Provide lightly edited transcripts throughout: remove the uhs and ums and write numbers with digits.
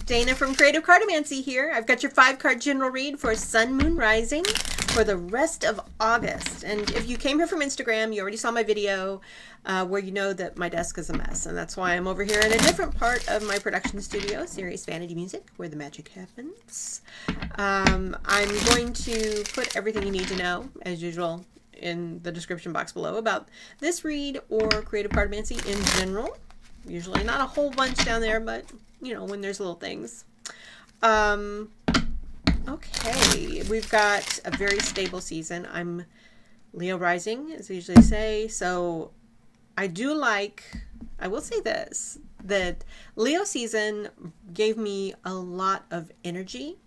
Dana from Creative Cartomancy here. I've got your 5-card general read for Sun, Moon, Rising for the rest of August. And if you came here from Instagram, you already saw my video where you know that my desk is a mess. And that's why I'm over here in a different part of my production studio, Serious Vanity Music, where the magic happens. I'm going to put everything you need to know, as usual, in the description box below about this read or Creative Cartomancy in general. Usually not a whole bunch down there, but you know, when there's little things. Okay, we've got a very stable season. I'm Leo rising, as I usually say. So I will say this, that Leo season gave me a lot of energy.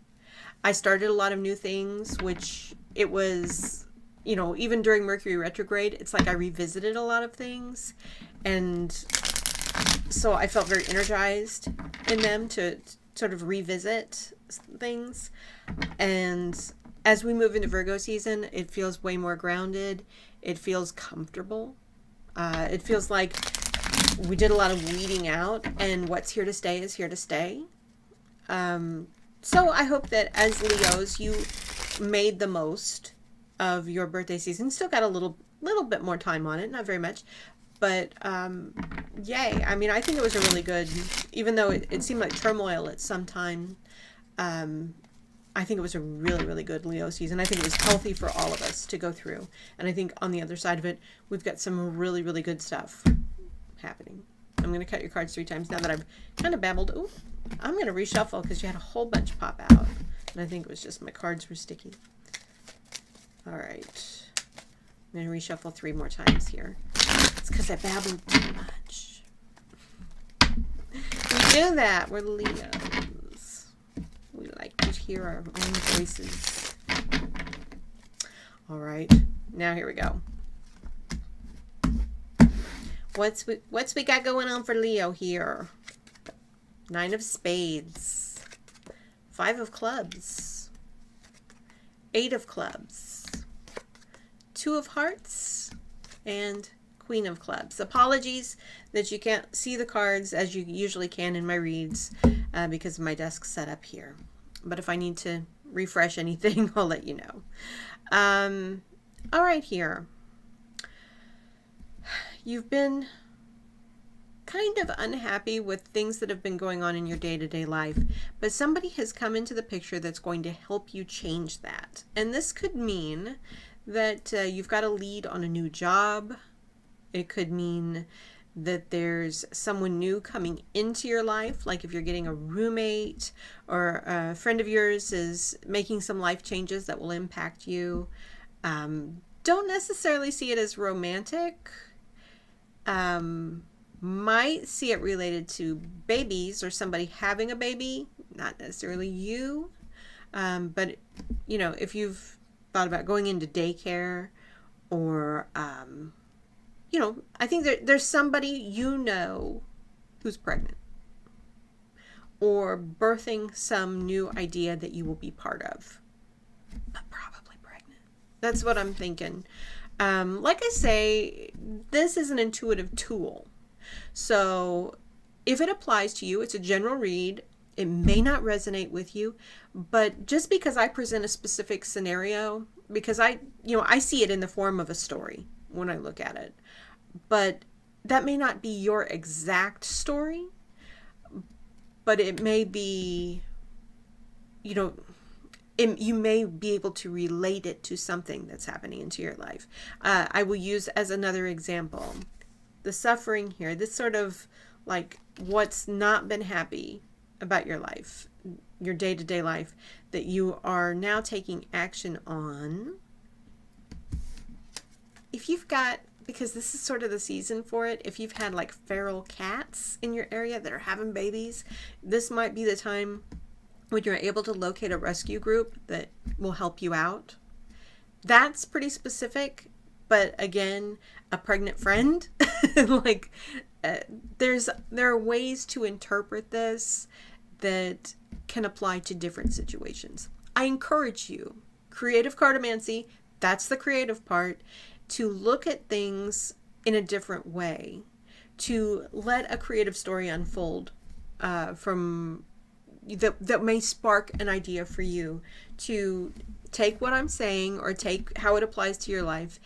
I started a lot of new things, which it was, you know, even during Mercury retrograde, it's like I revisited a lot of things. And so I felt very energized in them to sort of revisit things. And as we move into Virgo season, it feels way more grounded. It feels comfortable. It feels like we did a lot of weeding out, and what's here to stay is here to stay. So I hope that as Leos, you made the most of your birthday season. Still got a little bit more time on it, not very much. But, yay. I mean, I think it was a really good, even though it seemed like turmoil at some time, I think it was a really, really good Leo season. I think it was healthy for all of us to go through. And I think on the other side of it, we've got some really, really good stuff happening. I'm going to cut your cards 3 times now that I've kind of babbled. Ooh, I'm going to reshuffle because you had a whole bunch pop out. And I think it was just my cards were sticky. All right. I'm going to reshuffle 3 more times here. It's because I babbled too much. We do that. We're Leos. We like to hear our own voices. All right. Now here we go. What's we got going on for Leo here? 9 of Spades. 5 of Clubs. 8 of Clubs. 2 of Hearts. And Queen of Clubs. Apologies that you can't see the cards as you usually can in my reads because of my desk set up here. But if I need to refresh anything, I'll let you know. All right, here. You've been kind of unhappy with things that have been going on in your day-to-day life, but somebody has come into the picture that's going to help you change that. And this could mean that you've got a lead on a new job. It could mean that there's someone new coming into your life, like if you're getting a roommate or a friend of yours is making some life changes that will impact you. Don't necessarily see it as romantic. Might see it related to babies or somebody having a baby, not necessarily you. But, you know, if you've thought about going into daycare or, you know, I think there's somebody you know who's pregnant or birthing some new idea that you will be part of, but probably pregnant. That's what I'm thinking. Like I say, this is an intuitive tool. So if it applies to you, it's a general read. It may not resonate with you, but just because I present a specific scenario, because I see it in the form of a story when I look at it, but that may not be your exact story, but it may be, you know, you may be able to relate it to something that's happening into your life. I will use as another example, the suffering here, this sort of like what's not been happy about your life, your day-to-day life, that you are now taking action on. If you've got, because this is sort of the season for it, if you've had like feral cats in your area that are having babies, this might be the time when you're able to locate a rescue group that will help you out. That's pretty specific, but again, a pregnant friend, like there are ways to interpret this that can apply to different situations. I encourage you, Creative Cartomancy, that's the creative part, to look at things in a different way, to let a creative story unfold from that may spark an idea for you to take what I'm saying or take how it applies to your life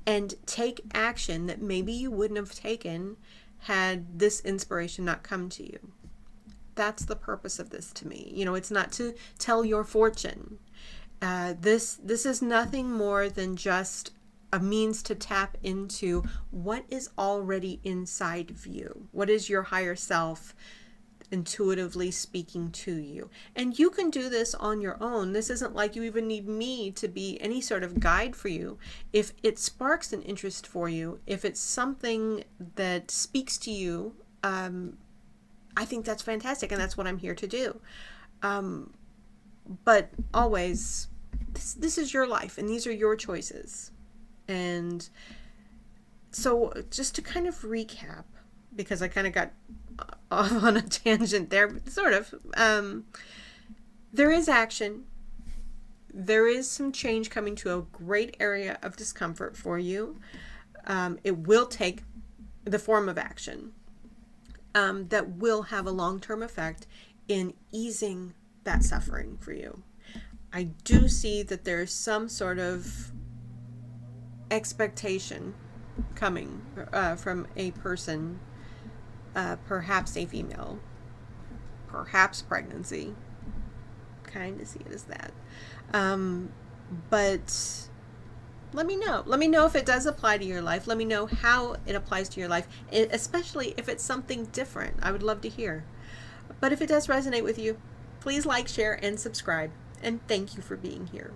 and take action that maybe you wouldn't have taken had this inspiration not come to you. That's the purpose of this to me. You know, it's not to tell your fortune. This is nothing more than just a means to tap into what is already inside of you. What is your higher self intuitively speaking to you? And you can do this on your own. This isn't like you even need me to be any sort of guide for you. If it sparks an interest for you, if it's something that speaks to you, I think that's fantastic, and that's what I'm here to do. But always, this is your life, and these are your choices. And so just to kind of recap, because I kind of got off on a tangent there, sort of, there is action. There is some change coming to a great area of discomfort for you. It will take the form of action that will have a long-term effect in easing that suffering for you. I do see that there's some sort of expectation coming from a person, perhaps a female, perhaps pregnancy. Kind of see it as that. But let me know. Let me know if it does apply to your life. Let me know how it applies to your life, especially if it's something different. I would love to hear. But if it does resonate with you, please like, share, and subscribe. And thank you for being here.